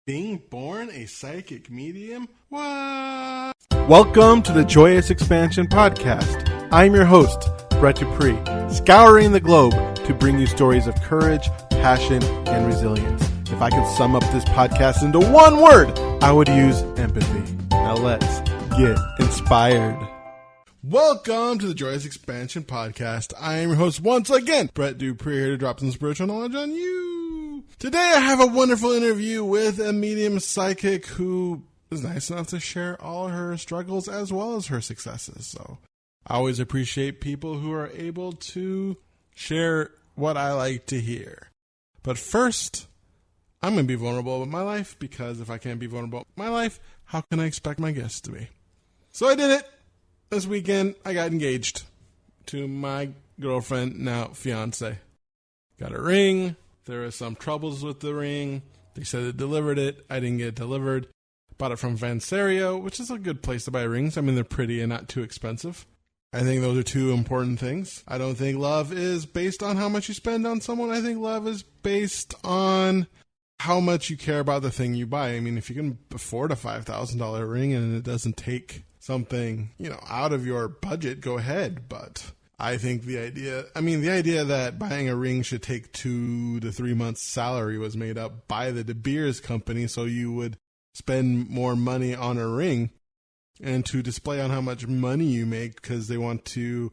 Being born a psychic medium? What? Welcome to the Joyous Expansion Podcast. I'm your host, Brett Dupree, scouring the globe to bring you stories of courage, passion, and resilience. If I could sum up this podcast into one word, I would use empathy. Now let's get inspired. Welcome to the Joyous Expansion Podcast. I am your host once again, Brett Dupree, here to drop some spiritual knowledge on you. Today I have a wonderful interview with a medium psychic who is nice enough to share all her struggles as well as her successes. So I always appreciate people who are able to share what I like to hear. But first, I'm going to be vulnerable with my life, because if I can't be vulnerable with my life, how can I expect my guests to be? So I did it. This weekend, I got engaged to my girlfriend, now fiance. Got a ring. There were some troubles with the ring. They said they delivered it. I didn't get it delivered. Bought it from Vansario, which is a good place to buy rings. I mean, they're pretty and not too expensive. I think those are two important things. I don't think love is based on how much you spend on someone. I think love is based on how much you care about the thing you buy. I mean, if you can afford a $5,000 ring and it doesn't take something, out of your budget, go ahead. But I think the idea that buying a ring should take 2 to 3 months' salary was made up by the De Beers company, so you would spend more money on a ring and to display on how much money you make, because they want to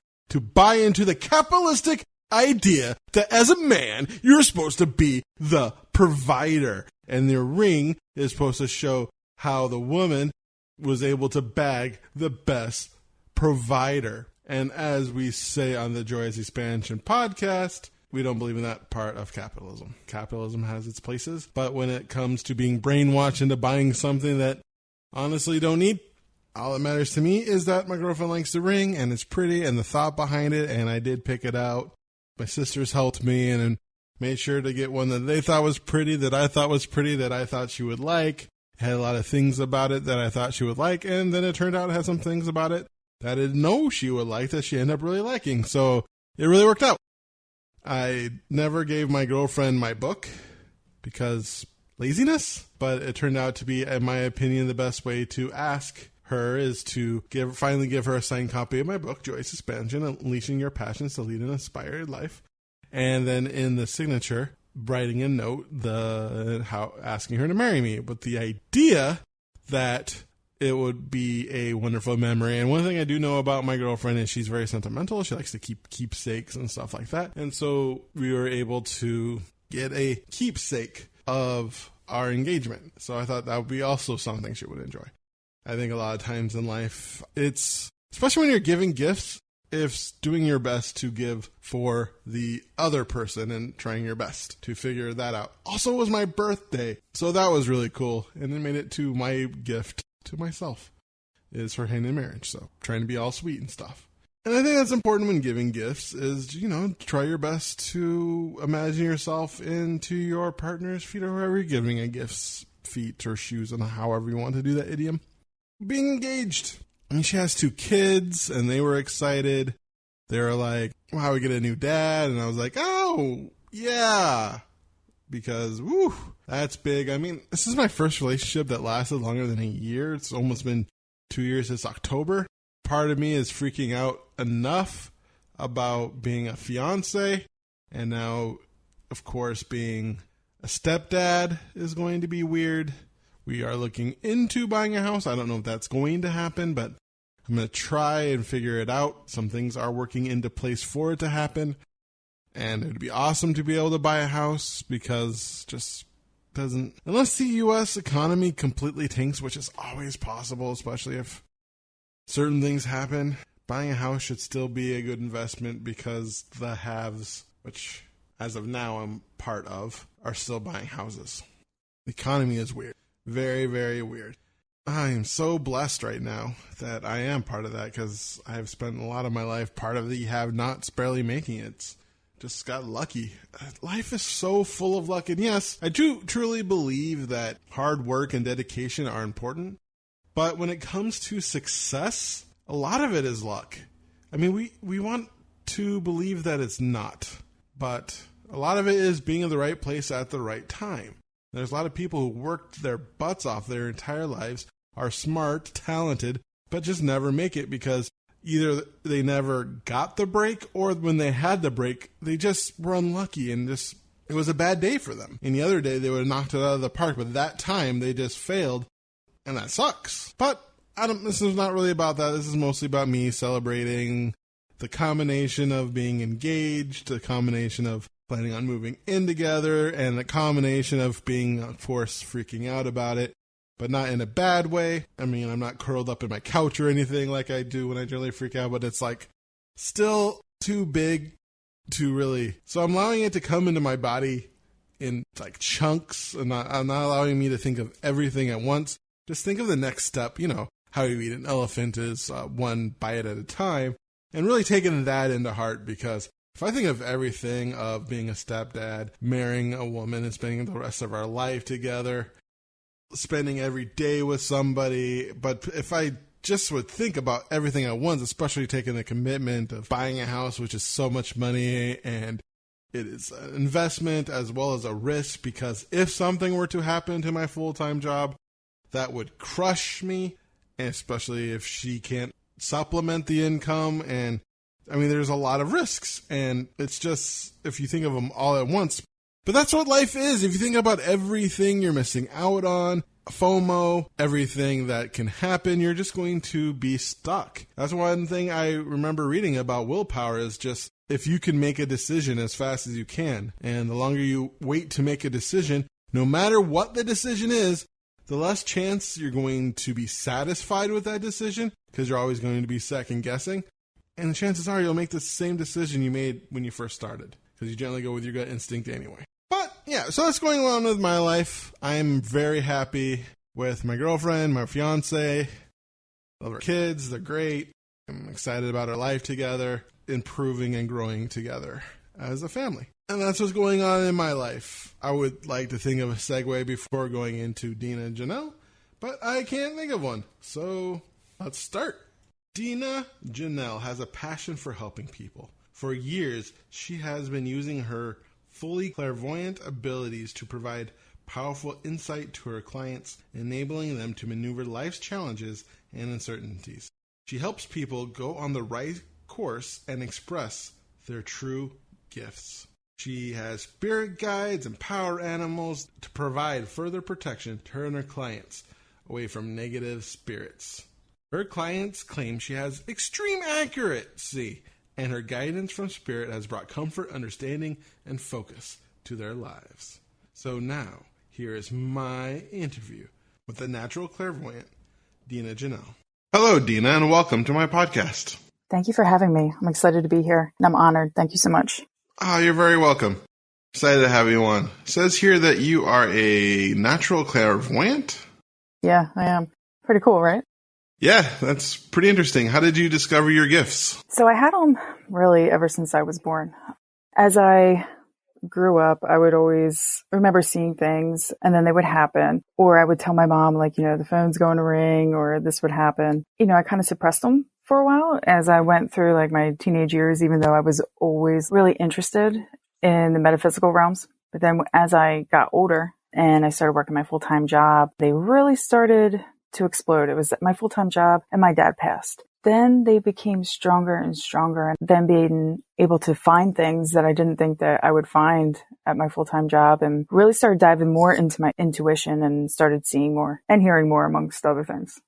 buy into the capitalistic idea that as a man, you're supposed to be the provider. And the ring is supposed to show how the woman was able to bag the best provider. And as we say on the Joyous Expansion Podcast, we don't believe in that part of capitalism. Capitalism has its places, but when it comes to being brainwashed into buying something that honestly you don't need, all that matters to me is that my girlfriend likes the ring and it's pretty and the thought behind it, and I did pick it out. My sisters helped me and made sure to get one that they thought was pretty, that I thought was pretty, that I thought she would like. It had a lot of things about it that I thought she would like, and then it turned out it had some things about it that I didn't know she would like that she ended up really liking. So it really worked out. I never gave my girlfriend my book because laziness, but it turned out to be, in my opinion, the best way to ask her is to finally give her a signed copy of my book, Joyous Expansion, Unleashing Your Passions to Lead an Inspired Life. And then in the signature, writing a note, asking her to marry me, with the idea that it would be a wonderful memory. And one thing I do know about my girlfriend is she's very sentimental. She likes to keep keepsakes and stuff like that. And so we were able to get a keepsake of our engagement. So I thought that would be also something she would enjoy. I think a lot of times in life, especially when you're giving gifts, it's doing your best to give for the other person and trying your best to figure that out. Also, it was my birthday, so that was really cool. And it made it to my gift to myself is her hand in marriage. So trying to be all sweet and stuff. And I think that's important when giving gifts is, try your best to imagine yourself into your partner's feet, or whoever you're giving a gift's feet or shoes, and however you want to do that idiom. Being engaged. I mean, she has 2 kids and they were excited. They were like, wow, we get a new dad. And I was like, oh, yeah. Because, woo, that's big. I mean, this is my first relationship that lasted longer than a year. It's almost been 2 years this October. Part of me is freaking out enough about being a fiance. And now, of course, being a stepdad is going to be weird. We are looking into buying a house. I don't know if that's going to happen, but I'm going to try and figure it out. Some things are working into place for it to happen. And it would be awesome to be able to buy a house, because unless the U.S. economy completely tanks, which is always possible, especially if certain things happen, buying a house should still be a good investment, because the haves, which as of now I'm part of, are still buying houses. The economy is weird. Very, very weird. I am so blessed right now that I am part of that, because I have spent a lot of my life part of the have-nots barely making it. Just got lucky. Life is so full of luck. And yes, I do truly believe that hard work and dedication are important. But when it comes to success, a lot of it is luck. I mean, we want to believe that it's not. But a lot of it is being in the right place at the right time. There's a lot of people who worked their butts off their entire lives, are smart, talented, but just never make it because either they never got the break, or when they had the break, they just were unlucky and just it was a bad day for them. Any other day, they would have knocked it out of the park, but that time they just failed, and that sucks. But this is not really about that. This is mostly about me celebrating the combination of being engaged, the combination of planning on moving in together, and the combination of being, of course, freaking out about it, but not in a bad way. I mean, I'm not curled up in my couch or anything like I do when I generally freak out, but it's like still too big to really. So I'm allowing it to come into my body in like chunks, and I'm not allowing me to think of everything at once. Just think of the next step. You know, how you eat an elephant is one bite at a time, and really taking that into heart, because if I think of everything of being a stepdad, marrying a woman and spending the rest of our life together, spending every day with somebody, but if I just would think about everything at once, especially taking the commitment of buying a house, which is so much money, and it is an investment as well as a risk, because if something were to happen to my full-time job, that would crush me, and especially if she can't supplement the income. And I mean, there's a lot of risks, and it's just, if you think of them all at once. But that's what life is. If you think about everything you're missing out on, FOMO, everything that can happen, you're just going to be stuck. That's one thing I remember reading about willpower, is just if you can make a decision as fast as you can, and the longer you wait to make a decision, no matter what the decision is, the less chance you're going to be satisfied with that decision, because you're always going to be second guessing. And the chances are you'll make the same decision you made when you first started, because you generally go with your gut instinct anyway. But yeah, so that's going on with my life. I'm very happy with my girlfriend, my fiance, love our kids. They're great. I'm excited about our life together, improving and growing together as a family. And that's what's going on in my life. I would like to think of a segue before going into Deena Janel, but I can't think of one. So let's start. Deena Janel has a passion for helping people. For years, she has been using her fully clairvoyant abilities to provide powerful insight to her clients, enabling them to maneuver life's challenges and uncertainties. She helps people go on the right course and express their true gifts. She has spirit guides and power animals to provide further protection to her and her clients away from negative spirits. Her clients claim she has extreme accuracy, and her guidance from spirit has brought comfort, understanding, and focus to their lives. So now, here is my interview with the natural clairvoyant, Deena Janel. Hello, Deena, and welcome to my podcast. Thank you for having me. I'm excited to be here, and I'm honored. Thank you so much. You're very welcome. Excited to have you on. It says here that you are a natural clairvoyant? Yeah, I am. Pretty cool, right? Yeah, that's pretty interesting. How did you discover your gifts? So I had them really ever since I was born. As I grew up, I would always remember seeing things, and then they would happen. Or I would tell my mom, like, the phone's going to ring, or this would happen. I kind of suppressed them for a while as I went through like my teenage years, even though I was always really interested in the metaphysical realms. But then as I got older and I started working my full-time job, they really started to explode. It was my full-time job, and my dad passed. Then they became stronger and stronger, and then being able to find things that I didn't think that I would find at my full-time job, and really started diving more into my intuition and started seeing more and hearing more, amongst other things.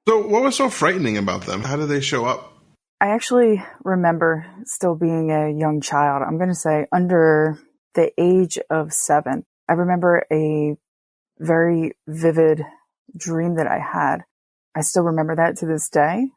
So what was so frightening about them? How did they show up? I actually remember still being a young child. I'm going to say under the age of 7. I remember a very vivid dream that I had. I still remember that to this day.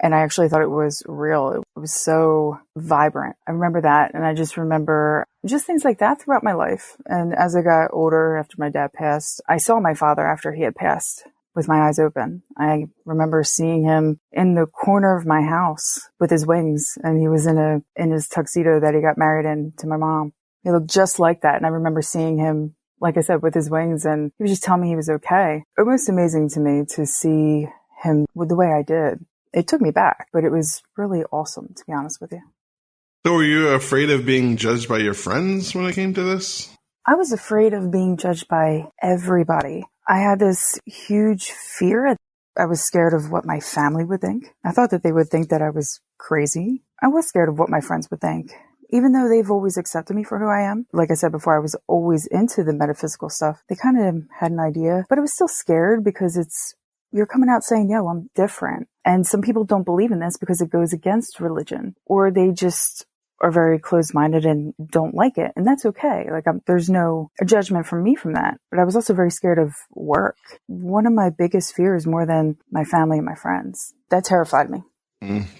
And I actually thought it was real. It was so vibrant. I remember that. And I just remember just things like that throughout my life. And as I got older, after my dad passed, I saw my father after he had passed with my eyes open. I remember seeing him in the corner of my house with his wings. And he was in his tuxedo that he got married in to my mom. He looked just like that. And I remember seeing him, like I said, with his wings, and he was just telling me he was okay. Almost amazing to me to see him with the way I did. It took me back, but it was really awesome, to be honest with you. So were you afraid of being judged by your friends when it came to this? I was afraid of being judged by everybody. I had this huge fear. I was scared of what my family would think. I thought that they would think that I was crazy. I was scared of what my friends would think. Even though they've always accepted me for who I am. Like I said before, I was always into the metaphysical stuff. They kind of had an idea, but I was still scared because you're coming out saying, yo, I'm different. And some people don't believe in this because it goes against religion, or they just are very closed-minded and don't like it. And that's okay. Like there's no judgment from me from that. But I was also very scared of work. One of my biggest fears, more than my family and my friends, that terrified me.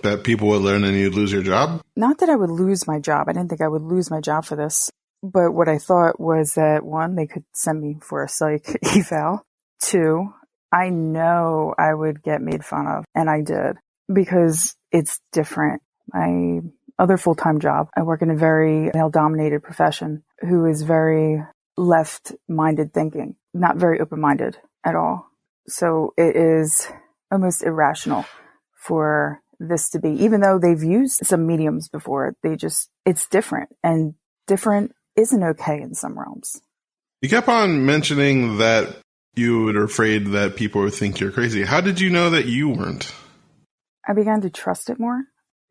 That people would learn and you'd lose your job? Not that I would lose my job. I didn't think I would lose my job for this. But what I thought was that, one, they could send me for a psych eval. Two, I know I would get made fun of. And I did. Because it's different. My other full-time job, I work in a very male-dominated profession who is very left-minded thinking. Not very open-minded at all. So it is almost irrational for this to be, even though they've used some mediums before, it's different, and different isn't okay in some realms. You kept on mentioning that you were afraid that people would think you're crazy. How did you know that you weren't? I began to trust it more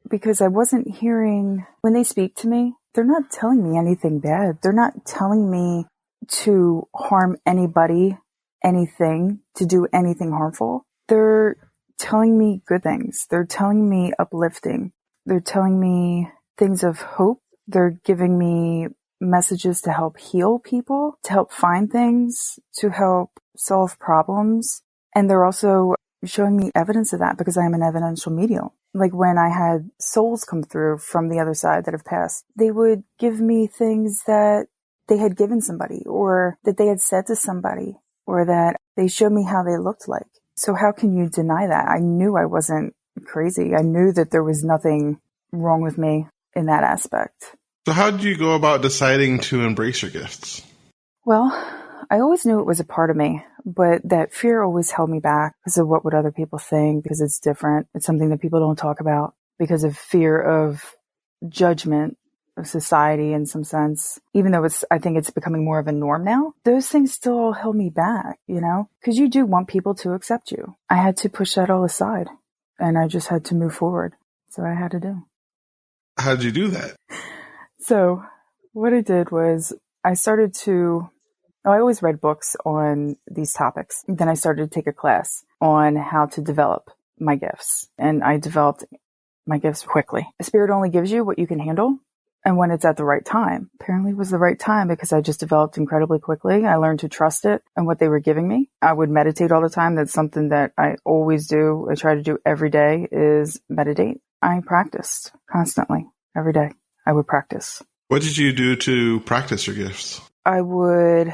because I wasn't hearing, when they speak to me, they're not telling me anything bad. They're not telling me to harm anybody, anything, to do anything harmful. They're telling me good things. They're telling me uplifting. They're telling me things of hope. They're giving me messages to help heal people, to help find things, to help solve problems. And they're also showing me evidence of that because I am an evidential medium. Like when I had souls come through from the other side that have passed, they would give me things that they had given somebody, or that they had said to somebody, or that they showed me how they looked like. So how can you deny that? I knew I wasn't crazy. I knew that there was nothing wrong with me in that aspect. So how did you go about deciding to embrace your gifts? Well, I always knew it was a part of me, but that fear always held me back because of what would other people think, because it's different. It's something that people don't talk about because of fear of judgment of society in some sense. Even though I think it's becoming more of a norm now, those things still held me back, because you do want people to accept you. I had to push that all aside and I just had to move forward. So I had to do. How did you do that? So what I did was I always read books on these topics. Then I started to take a class on how to develop my gifts, and I developed my gifts quickly. Spirit only gives you what you can handle. And when it's at the right time, apparently it was the right time because I just developed incredibly quickly. I learned to trust it and what they were giving me. I would meditate all the time. That's something that I always do. I try to do every day is meditate. I practiced constantly every day. I would practice. What did you do to practice your gifts? I would,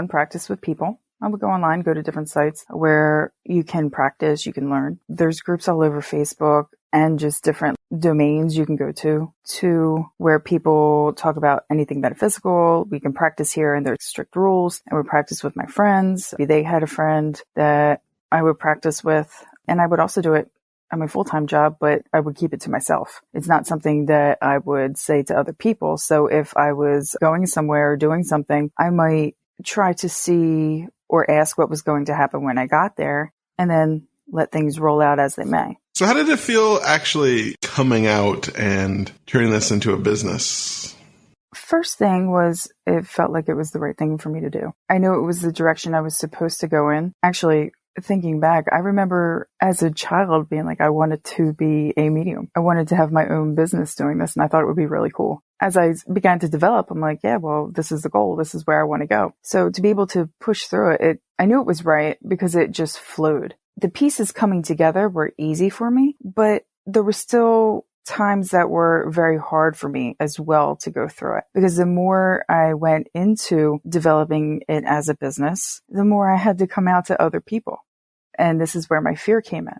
practice with people. I would go online, go to different sites where you can practice, you can learn. There's groups all over Facebook and just different domains you can go to where people talk about anything metaphysical. We can practice here and there's strict rules. I would practice with my friends. They had a friend that I would practice with, and I would also do it at my full-time job, but I would keep it to myself. It's not something that I would say to other people. So if I was going somewhere or doing something, I might try to see or ask what was going to happen when I got there and then let things roll out as they may. So how did it feel actually coming out and turning this into a business? First thing was it felt like it was the right thing for me to do. I knew it was the direction I was supposed to go in. Actually, thinking back, I remember as a child being like, I wanted to be a medium. I wanted to have my own business doing this, and I thought it would be really cool. As I began to develop, I'm like, yeah, well, this is the goal. This is where I want to go. So to be able to push through it, I knew it was right because it just flowed. The pieces coming together were easy for me, but there were still times that were very hard for me as well to go through it, because the more I went into developing it as a business, the more I had to come out to other people. And this is where my fear came in.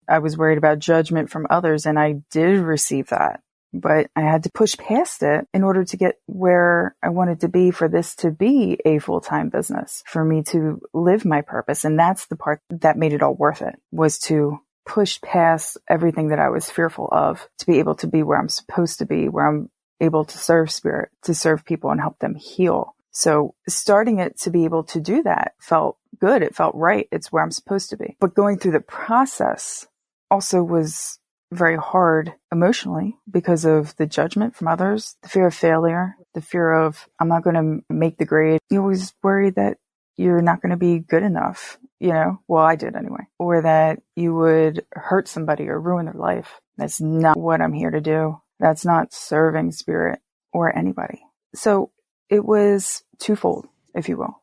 I was worried about judgment from others, and I did receive that, but I had to push past it in order to get where I wanted to be, for this to be a full-time business, for me to live my purpose. And that's the part that made it all worth it, was to push past everything that I was fearful of to be able to be where I'm supposed to be, where I'm able to serve spirit, to serve people and help them heal. So starting it to be able to do that felt good. It felt right. It's where I'm supposed to be. But going through the process also was very hard emotionally because of the judgment from others, the fear of failure, the fear of I'm not going to make the grade. You always worry that you're not going to be good enough, well, I did anyway, or that you would hurt somebody or ruin their life. That's not what I'm here to do. That's not serving spirit or anybody. So it was twofold, if you will.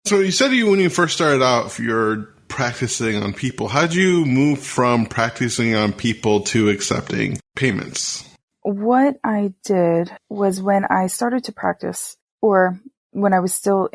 So you said when you first started out, you're practicing on people. How did you move from practicing on people to accepting payments? What I did was when I started to practice, or when I was still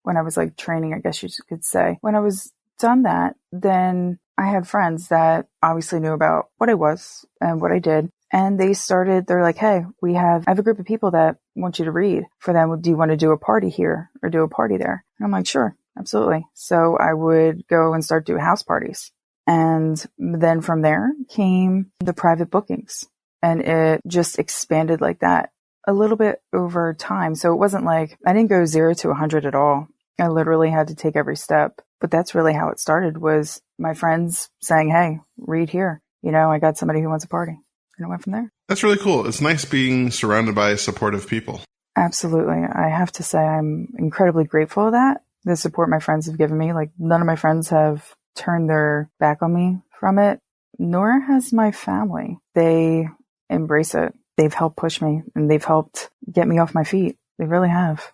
when I was like training, I guess you could say, when I was done that, then I had friends that obviously knew about what I was and what I did. And they're like, hey, I have a group of people that want you to read for them. Do you want to do a party here or do a party there? And I'm like, sure, absolutely. So I would go and start doing house parties. And then from there came the private bookings, and it just expanded like that a little bit over time. So it wasn't like I didn't go 0 to 100 at all. I literally had to take every step. But that's really how it started, was my friends saying, hey, read here. I got somebody who wants a party. And it went from there. That's really cool. It's nice being surrounded by supportive people. Absolutely. I have to say I'm incredibly grateful for that. The support my friends have given me. Like, none of my friends have turned their back on me from it, nor has my family. They embrace it. They've helped push me, and they've helped get me off my feet. They really have.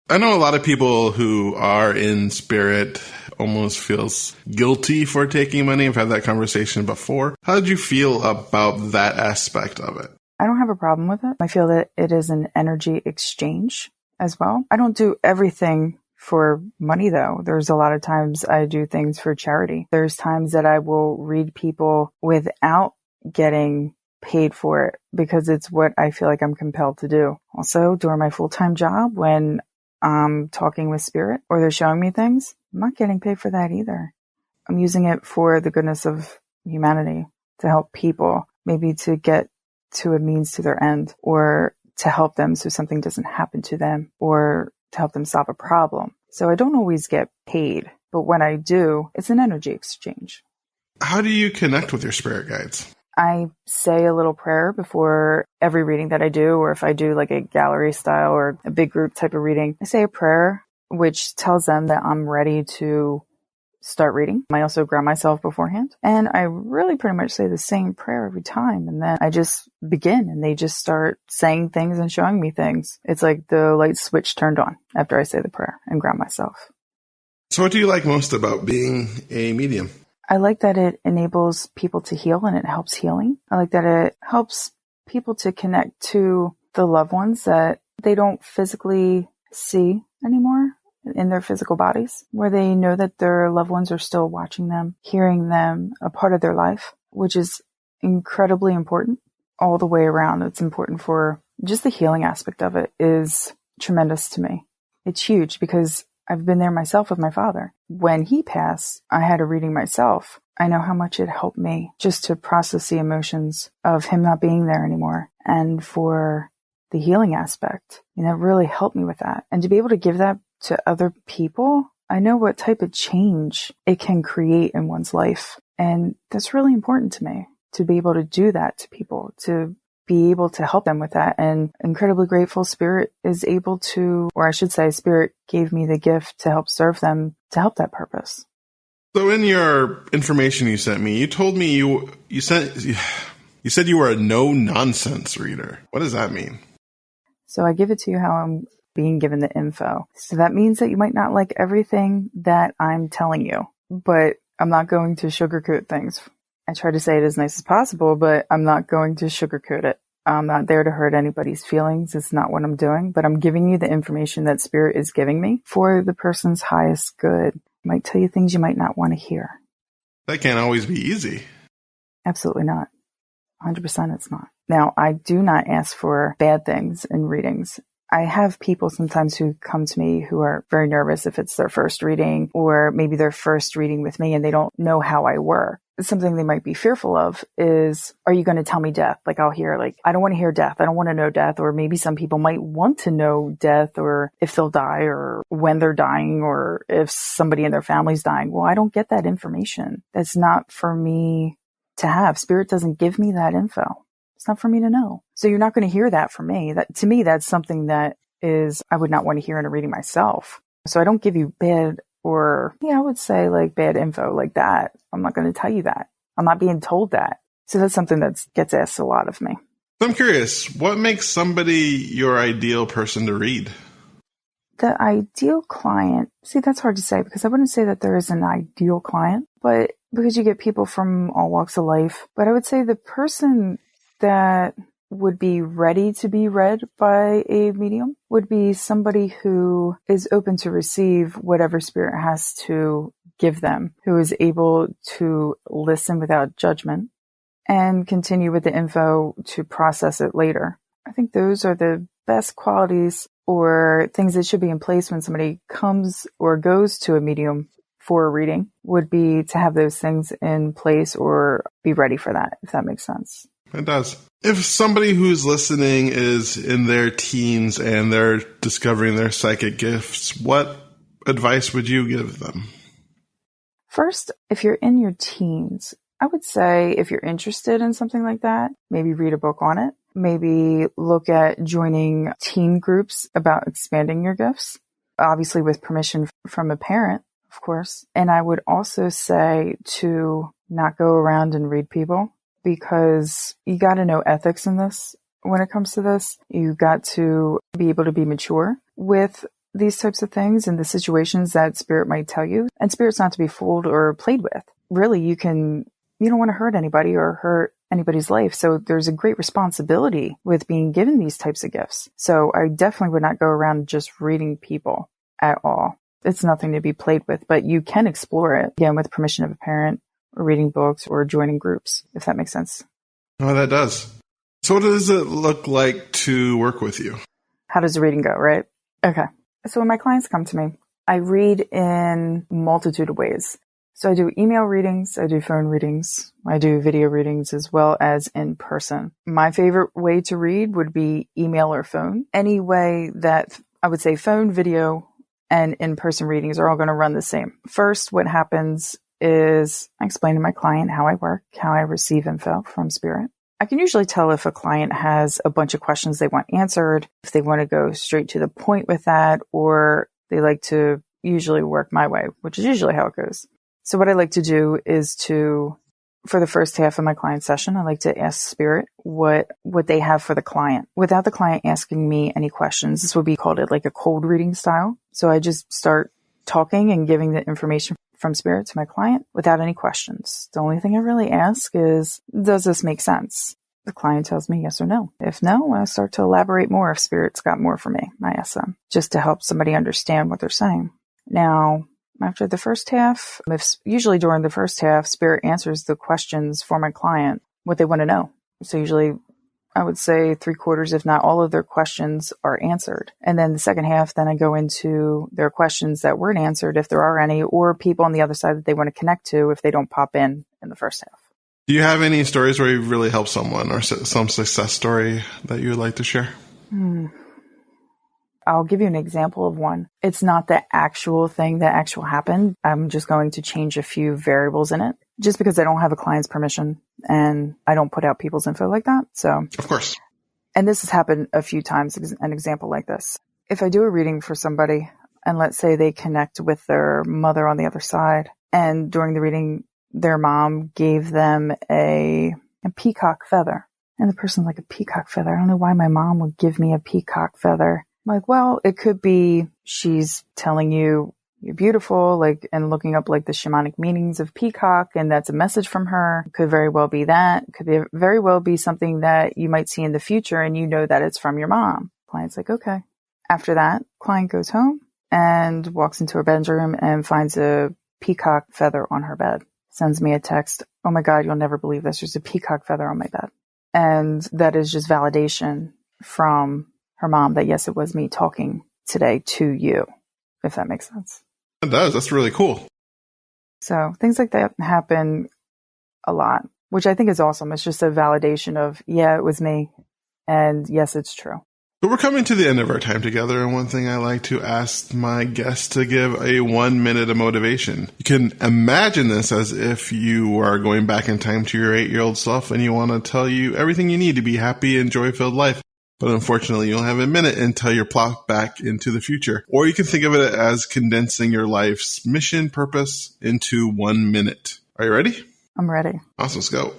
I know a lot of people who are in spirit almost feels guilty for taking money. I've had that conversation before. How did you feel about that aspect of it? I don't have a problem with it. I feel that it is an energy exchange as well. I don't do everything for money, though. There's a lot of times I do things for charity. There's times that I will read people without getting paid for it because it's what I feel like I'm compelled to do. Also, during my full-time job, when I'm talking with spirit or they're showing me things, I'm not getting paid for that either. I'm using it for the goodness of humanity, to help people, maybe to get to a means to their end, or to help them so something doesn't happen to them, or to help them solve a problem. So I don't always get paid, but when I do, it's an energy exchange. How do you connect with your spirit guides? I say a little prayer before every reading that I do, or if I do like a gallery style or a big group type of reading, I say a prayer which tells them that I'm ready to start reading. I also ground myself beforehand, and I really pretty much say the same prayer every time, and then I just begin and they just start saying things and showing me things. It's like the light switch turned on after I say the prayer and ground myself. So what do you like most about being a medium? I like that it enables people to heal and it helps healing. I like that it helps people to connect to the loved ones that they don't physically see anymore in their physical bodies, where they know that their loved ones are still watching them, hearing them, a part of their life, which is incredibly important all the way around. It's important for just the healing aspect of it is tremendous to me. It's huge because I've been there myself with my father. When he passed, I had a reading myself. I know how much it helped me just to process the emotions of him not being there anymore, and for the healing aspect. And that really helped me with that. And to be able to give that to other people, I know what type of change it can create in one's life. And that's really important to me, to be able to do that to people, to be able to help them with that. And incredibly grateful Spirit is able to, or I should say Spirit gave me the gift to help serve them, to help that purpose. So in your information you sent me, you told me you said you were a no-nonsense reader. What does that mean? So I give it to you how I'm being given the info. So that means that you might not like everything that I'm telling you, but I'm not going to sugarcoat things. I try to say it as nice as possible, but I'm not going to sugarcoat it. I'm not there to hurt anybody's feelings. It's not what I'm doing, but I'm giving you the information that Spirit is giving me for the person's highest good. I might tell you things you might not want to hear. That can't always be easy. Absolutely not. 100% it's not. Now, I do not ask for bad things in readings. I have people sometimes who come to me who are very nervous if it's their first reading, or maybe their first reading with me and they don't know how I work. something they might be fearful of is, are you going to tell me death? Like I'll hear like, I don't want to hear death. I don't want to know death. Or maybe some people might want to know death or if they'll die or when they're dying or if somebody in their family's dying. Well, I don't get that information. That's not for me to have. Spirit doesn't give me that info. It's not for me to know. So you're not going to hear that from me. That to me, that's something that is, I would not want to hear in a reading myself. So I don't give you bad or, I would say like bad info like that. I'm not going to tell you that. I'm not being told that. So that's something that gets asked a lot of me. I'm curious, what makes somebody your ideal person to read? The ideal client, see, that's hard to say because I wouldn't say that there is an ideal client, but because you get people from all walks of life. But I would say the person that would be ready to be read by a medium would be somebody who is open to receive whatever spirit has to give them, who is able to listen without judgment and continue with the info to process it later. I think those are the best qualities or things that should be in place when somebody comes or goes to a medium for a reading, would be to have those things in place or be ready for that, if that makes sense. It does. If somebody who's listening is in their teens and they're discovering their psychic gifts, what advice would you give them? First, if you're in your teens, I would say if you're interested in something like that, maybe read a book on it. Maybe look at joining teen groups about expanding your gifts, obviously with permission from a parent, of course. And I would also say to not go around and read people, because you got to know ethics in this. When it comes to this, you got to be able to be mature with these types of things and the situations that spirit might tell you. And spirit's not to be fooled or played with. Really, you don't want to hurt anybody or hurt anybody's life. So there's a great responsibility with being given these types of gifts. So I definitely would not go around just reading people at all. It's nothing to be played with, but you can explore it, again, with permission of a parent, or reading books or joining groups, if that makes sense. Oh, that does. So what does it look like to work with you? How does the reading go, right? Okay. So when my clients come to me, I read in a multitude of ways. So I do email readings, I do phone readings, I do video readings as well as in person. My favorite way to read would be email or phone. Any way that I would say phone, video, and in-person readings are all going to run the same. First, what happens is I explain to my client how I work, how I receive info from spirit. I can usually tell if a client has a bunch of questions they want answered, if they want to go straight to the point with that, or they like to usually work my way, which is usually how it goes. So what I like to do is for the first half of my client session, I like to ask spirit what they have for the client without the client asking me any questions. This would be called like a cold reading style. So I just start talking and giving the information from spirit to my client without any questions. The only thing I really ask is, does this make sense? The client tells me yes or no. If no, I start to elaborate more if spirit's got more for me. I ask them just to help somebody understand what they're saying. Now, after the first half, usually during the first half, spirit answers the questions for my client, what they want to know. So usually I would say 3/4, if not all of their questions are answered. And then the second half, then I go into their questions that weren't answered, if there are any, or people on the other side that they want to connect to if they don't pop in the first half. Do you have any stories where you've really helped someone or some success story that you would like to share? I'll give you an example of one. It's not the actual thing that actually happened. I'm just going to change a few variables in it just because I don't have a client's permission and I don't put out people's info like that. So, of course. And this has happened a few times, an example like this. If I do a reading for somebody and let's say they connect with their mother on the other side and during the reading, their mom gave them a peacock feather and the person's like, a peacock feather? I don't know why my mom would give me a peacock feather. I'm like, well, it could be she's telling you you're beautiful, like, and looking up like the shamanic meanings of peacock, and that's a message from her. It could very well be that. It could very well be something that you might see in the future, and you know that it's from your mom. Client's like, okay. After that, client goes home and walks into her bedroom and finds a peacock feather on her bed. Sends me a text. Oh my God, you'll never believe this. There's a peacock feather on my bed. And that is just validation from her mom that yes, it was me talking today to you, if that makes sense. It does. That's really cool. So things like that happen a lot, which I think is awesome. It's just a validation of, yeah, it was me. And yes, it's true. So we're coming to the end of our time together, and one thing I like to ask my guests to give a 1 minute of motivation. You can imagine this as if you are going back in time to your 8-year-old self and you want to tell you everything you need to be happy and joy-filled life. But unfortunately, you'll have a minute until you're plopped back into the future. Or you can think of it as condensing your life's mission purpose into 1 minute. Are you ready? I'm ready. Awesome, let's go.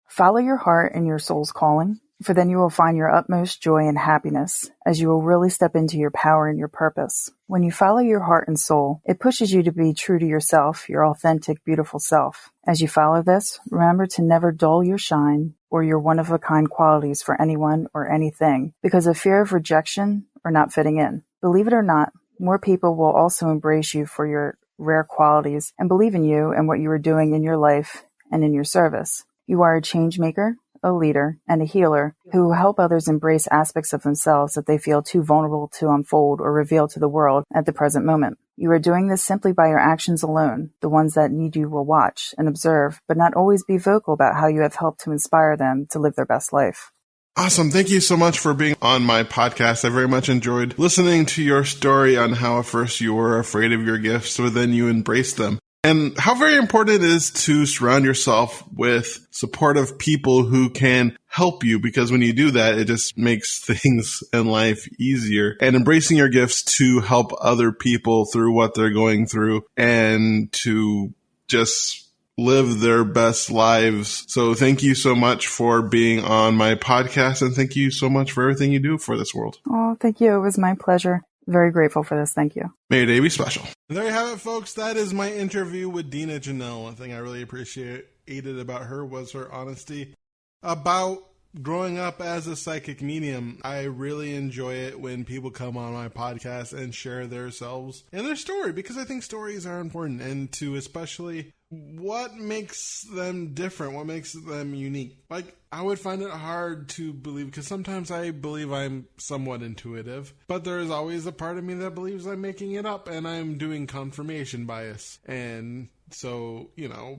Follow your heart and your soul's calling. For then you will find your utmost joy and happiness, as you will really step into your power and your purpose. When you follow your heart and soul, it pushes you to be true to yourself, your authentic, beautiful self. As you follow this, remember to never dull your shine or your one-of-a-kind qualities for anyone or anything, because of fear of rejection or not fitting in. Believe it or not, more people will also embrace you for your rare qualities and believe in you and what you are doing in your life and in your service. You are a change maker, a leader, and a healer who will help others embrace aspects of themselves that they feel too vulnerable to unfold or reveal to the world at the present moment. You are doing this simply by your actions alone. The ones that need you will watch and observe, but not always be vocal about how you have helped to inspire them to live their best life. Awesome. Thank you so much for being on my podcast. I very much enjoyed listening to your story on how at first you were afraid of your gifts, but then you embraced them. And how very important it is to surround yourself with supportive people who can help you, because when you do that, it just makes things in life easier. And embracing your gifts to help other people through what they're going through and to just live their best lives. So thank you so much for being on my podcast, and thank you so much for everything you do for this world. Oh, thank you. It was my pleasure. Very grateful for this. Thank you. May your day be special. And there you have it, folks. That is my interview with Deena Janel. One thing I really appreciated about her was her honesty about growing up as a psychic medium. I really enjoy it when people come on my podcast and share themselves and their story, because I think stories are important, and to especially what makes them different, what makes them unique. Like, I would find it hard to believe, because sometimes I believe I'm somewhat intuitive, but there is always a part of me that believes I'm making it up and I'm doing confirmation bias. And so,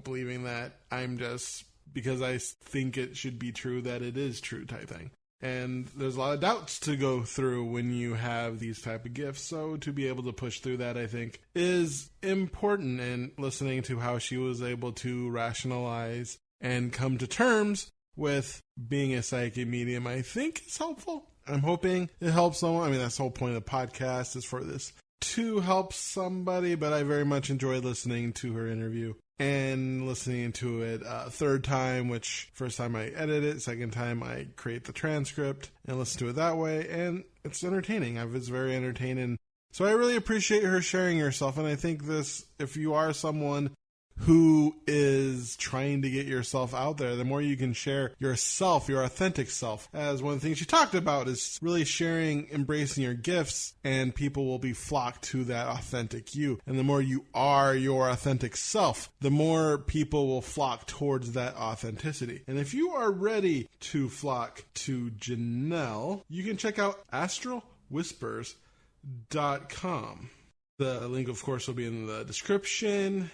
believing that I'm just, because I think it should be true, that it is true type thing. And there's a lot of doubts to go through when you have these type of gifts. So to be able to push through that, I think, is important. And listening to how she was able to rationalize and come to terms with being a psychic medium, I think is helpful. I'm hoping it helps someone. I mean, that's the whole point of the podcast, is for this to help somebody. But I very much enjoyed listening to her interview and listening to it third time, which first time I edit it, second time I create the transcript and listen to it that way. And it's entertaining. It's very entertaining. So I really appreciate her sharing herself. And I think this, if you are someone who is trying to get yourself out there, the more you can share yourself, your authentic self. As one of the things she talked about is really sharing, embracing your gifts, and people will be flocked to that authentic you. And the more you are your authentic self, the more people will flock towards that authenticity. And if you are ready to flock to Janel, you can check out astralwhispers.com. The link, of course, will be in the description.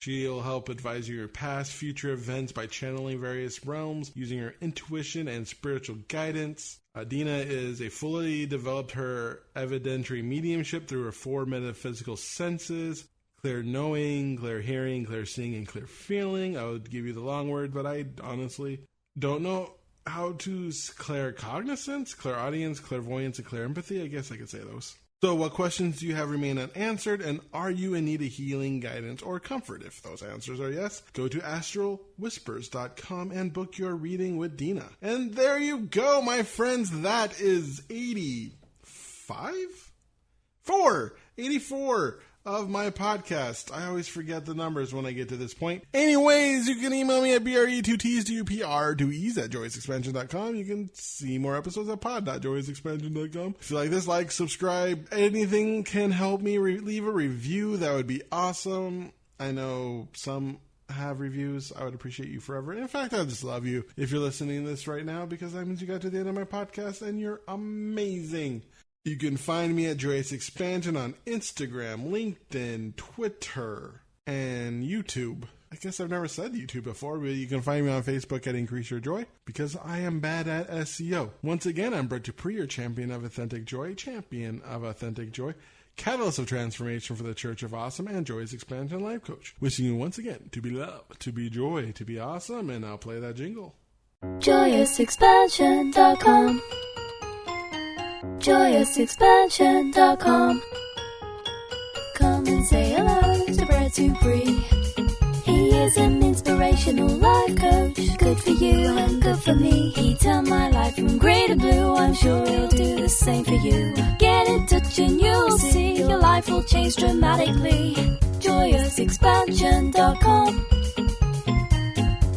She'll help advise you your past, future events by channeling various realms, using her intuition and spiritual guidance. Deena is a fully developed her evidentiary mediumship through her 4 metaphysical senses: clear knowing, clear hearing, clear seeing, and clear feeling. I would give you the long word, but I honestly don't know how to claircognizance, clairaudience, clairvoyance, and clairempathy. I guess I could say those. So what questions do you have remain unanswered, and are you in need of healing, guidance, or comfort? If those answers are yes, go to astralwhispers.com and book your reading with Deena. And there you go, my friends. That is 84 of my podcast. I always forget the numbers when I get to this point. Anyways, you can email me at bre2tsdupr2es@joyousexpansion.com. You can see more episodes at pod.joyousexpansion.com. If you like this, like, subscribe. Anything can help me. Leave a review. That would be awesome. I know some have reviews. I would appreciate you forever. In fact, I just love you if you're listening to this right now, because that means you got to the end of my podcast and you're amazing. You can find me at Joyous Expansion on Instagram, LinkedIn, Twitter, and YouTube. I guess I've never said YouTube before, but you can find me on Facebook at Increase Your Joy, because I am bad at SEO. Once again, I'm Brett Dupree, your champion of authentic joy, catalyst of transformation for the Church of Awesome, and Joyous Expansion life coach. Wishing you once again to be love, to be joy, to be awesome, and I'll play that jingle. JoyousExpansion.com. JoyousExpansion.com. Come and say hello to Brett Dupree. He is an inspirational life coach, good for you and good for me. He turned my life from grey to blue, I'm sure he'll do the same for you. Get in touch and you'll see your life will change dramatically. JoyousExpansion.com.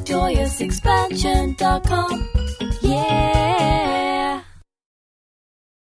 JoyousExpansion.com. Yeah.